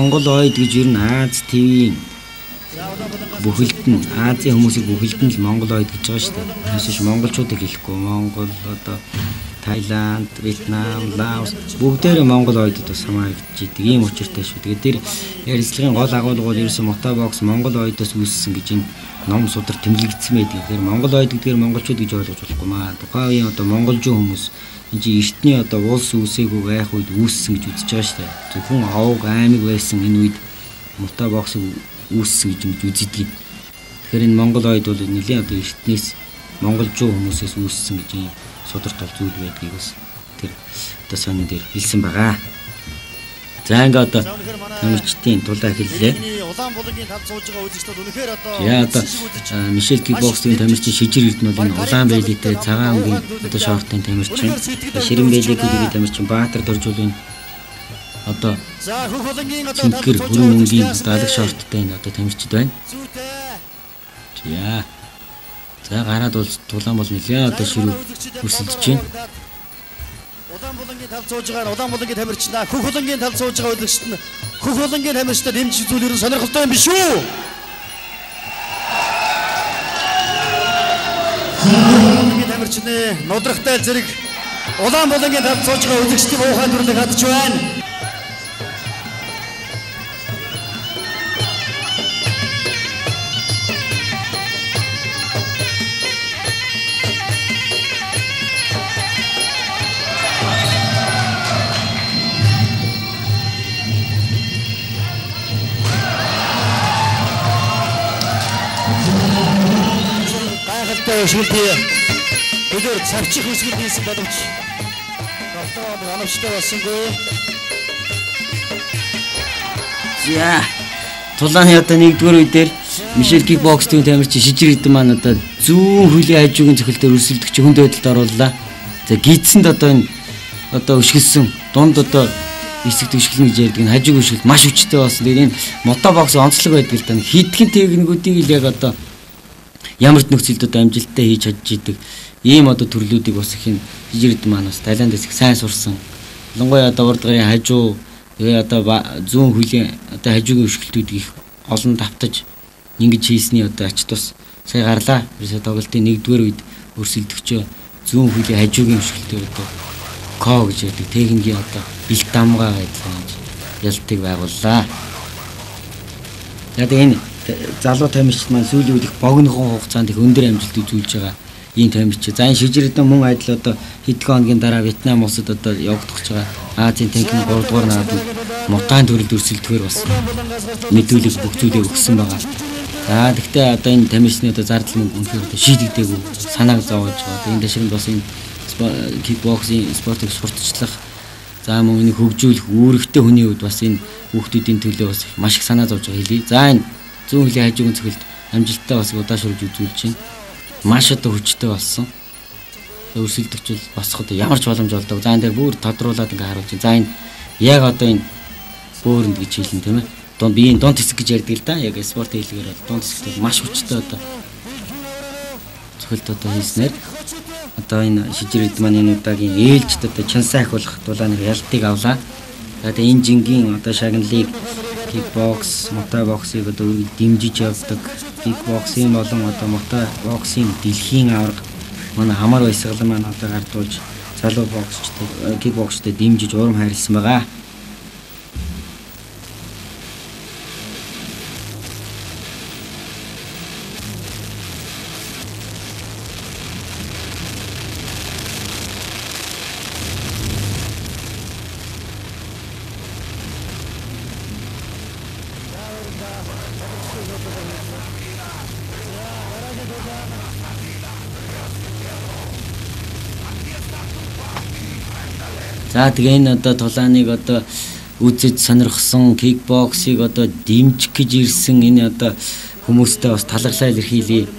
Монгол ойд гэж ер нь Аз ТV-ийн бүхэлд нь Азийн хүмүүсийг бүхэлд нь л Монгол ойд гэж байгаа шүү дээ. Тэсэж монголчуудыг хэлэхгүй Монгол одоо Таиланд, Вьетнам, Лаос бүгдээрээ Монгол ойдод бас хамаарч идэг ийм учиртай шүү. Тэгээд тэр ярилцлагын гол агуулга бол ерөөсөн мотобокс Монгол ойдоос үүссэн гэж энэ ном судар тэмдэглэгдсэн байдаг. Тэгэхээр Монгол ойд гэдгээр монголчууд гэж ойлгож болохгүй маа. Тухайн үеийн одоо монголжуу хүмүүс энэ чинь эртний одоо улс үүсээгүй байх үед үүссэн гэж үзэж байгаа шүү дээ. Зөвхөн овг аймаг байсан энэ үед мотобокс үүссэн гэж үздэг. Тэгэхээр энэ Монгол ойд бол нэлийн одоо эртнээс монголжуу хүмүүсээс үүссэн гэж ийм сударт бол зүйл байдгийг бас тэр одоо сонин дээр хэлсэн байгаа. За ингээд одоо тамирчдын тулаа хэллээ. Улаанбулангийн тав сууж байгаа үзэгчдүүд үнэхээр одоо яа одоо Мишель Кикбоксийн тамирчин Шижир Эрдэнэ бол энэ улаан байлитэй цагаан өнгийн одоо шортын тамирчин, Ширэн байлигийн тамирчин Баатар Доржуулын одоо за хөх булангийн одоо Цэнхэр бүрэн өнгийн алаг шорттой энэ одоо тамирчид байна. Яа. За гараад бол тулаан бол нэлээ одоо ширүү өрсөлдөж байна. Улаанбулангийн тав сууж байгаа Улаанбулангийн тамирчнаа хөх булангийн тав сууж байгаа үзэгчд нь хөх булангийн тамирчдад дэмжих зүйл ерөн сонирхолтой юм биш үү? Улаанбулангийн тамирчны нудрахтай зэрэг Улаанбулангийн тав сууж байгаа үзэгчдийн уухай төрлөг хадж байна. Шилдэг өдөр цавчих үсгэл хийсэн боловч автомат анамштай болсонгүй. За тулааны одоо нэгдүгээр үе дээр Мишель Кикбоксийн тамирчин Шижир Эрдэнэ маань одоо зүүн хүйлийн хажуугийн цохилтоор өрсөлдөгч хүнд байдалд орууллаа. За гидсэнд одоо энэ одоо өшгөлсөн дунд одоо эсэгт өшгөлнө гэж ярьдаг энэ хажууг өшгөл маш хүчтэй болсон. Тэгээд энэ мотобокс онцлог байдаг л да. Хитгэн техникүүдийг л яг одоо ямар ч нөхцөлд одоо амжилттай хийж чадж идэг ийм одоо төрлүүдийг бас их Шижир Эрдэнэ маань бас Таиландээс их сайн сурсан. Ялангуяа одоо урд гарын хажуу тэгээ одоо зүүн хүйлийн одоо хажуугийн өшгөлтүүдийг их олон давтаж ингэж хийсний одоо ач тус сая гарлаа. Ерөөсө тоглолтын нэгдүгээр үед өрсөлдөгчөө зүүн хүйлийн хажуугийн өшгөлтөөр одоо ко гэж ярьдаг техникийн одоо бэлт дамгаа адилхан ялтыг байгууллаа. Яг энэ залуу тамирчид маань сүүлийн үед их богинохон хугацаанд их өндөр амжилт үзүүлж байгаа ийм тамирч. За энэ Шижир Эрдэнэ мөн адил одоо хэдхэн хоногийн дараа Вьетнам улсад одоо явагдах гэж байгаа Азийн танхимын 3 дугаар наадад мотаан төрөлд өрсөлдөхөөр бас мэдүүлэг бүх зүйлээ өгсөн байгаа. За тэгтээ одоо энэ тамирчны одоо зардал мөнгө үнэхээр одоо шийдэгдээгүй санааг зовоож байгаа. Энэ дэшрэн бас энэ кикбоксing спортыг сурталчлах за мөн энийг хөгжүүлэх үүрэгтэй хүний хувьд бас энэ хүүхдүүдийн төлөө бас маш их санаа зовж байгаа хэлий. За энэ зүүн хүйлийн хажуугийн цохилд амжилттай бас удаашруулж үзүүлж байна. Маш одоо хүчтэй болсон. Өрсөлдөгч бол босоход ямар ч боломж олдог. За энэ дээр бүр тодруулаад ингээ харуулж байна. За энэ яг одоо энэ бөөрөнд гэж хэлнэ тийм ээ. Дунд биеийн дунд хэсэг гэж ярьдаг л да. Яг спорт хэлгээр бол дунд хэсэгт маш хүчтэй одоо цохилт одоо хийснээр одоо энэ Шижир Эрдэнэ маань энэ удаагийн ээлжид одоо чансаа ахиулах дулааны ялтыг авлаа. За тэгээ энэ жингийн одоо шагналыг кикбокс, мотобоксыг одоо дэмжиж явдаг. Кикбоксing болон одоо мотобоксing дэлхийн аварга манай хамар баясгалан маань одоо гардуулж залуу боксчдад кикбоксчдад дэмжиж урам хайрлсан байгаа. За тэгээ энэ одоо тулааныг одоо үзэж сонирхсон кикбоксыг одоо дэмжих гэж ирсэн энэ одоо хүмүүстэй бас талархлаа илэрхийлье.